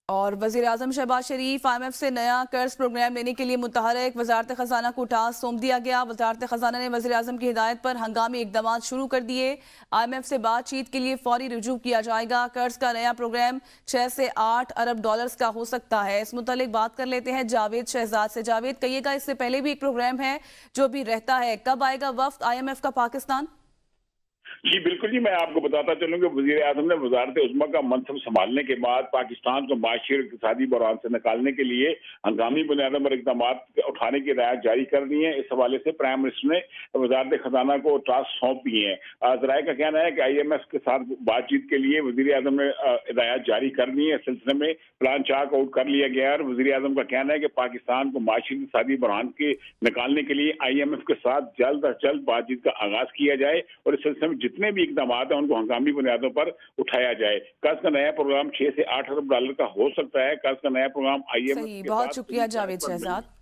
اور وزیراعظم شہباز شریف IMF سے نیا قرض پروگرام لینے کے لیے متحرک، وزارت خزانہ کو ٹاسک سونپ دیا گیا۔ وزارت خزانہ نے وزیراعظم کی ہدایت پر ہنگامی اقدامات شروع کر دیے۔ IMF سے بات چیت کے لیے فوری رجوع کیا جائے گا۔ قرض کا نیا پروگرام 6 سے 8 ارب ڈالرز کا ہو سکتا ہے۔ اس متعلق بات کر لیتے ہیں جاوید شہزاد سے۔ جاوید، کہیے گا اس سے پہلے بھی ایک پروگرام ہے جو بھی رہتا ہے، کب آئے گا وفد IMF کا پاکستان؟ جی بالکل جی، میں آپ کو بتاتا چلوں کہ وزیر اعظم نے وزارت عظمیٰ کا منصب سنبھالنے کے بعد پاکستان کو معاشی اور اقتصادی بحران سے نکالنے کے لیے ہنگامی بنیادوں پر اقدامات اٹھانے کی ہدایات جاری کر دی ہیں۔ اس حوالے سے پرائم منسٹر نے وزارت خزانہ کو ٹاسک سونپ دی ہیں۔ ذرائع کا کہنا ہے کہ IMF کے ساتھ بات چیت کے لیے وزیر اعظم نے ہدایات جاری کر دی ہیں۔ اس سلسلے میں پلان چاک آؤٹ کر لیا گیا ہے اور وزیر اعظم کا کہنا ہے کہ پاکستان کو معاشی اقتصادی بحران کے نکالنے کے لیے IMF کے ساتھ جلد از جلد بات چیت کا آغاز کیا جائے اور اس سلسلے میں جتنے بھی اقدامات ہیں ان کو ہنگامی بنیادوں پر اٹھایا جائے۔ قرض کا نیا پروگرام 6 سے 8 ارب ڈالر کا ہو سکتا ہے۔ قرض کا نیا پروگرام IMF صحیح، بہت شکریہ جاوید شہزاد۔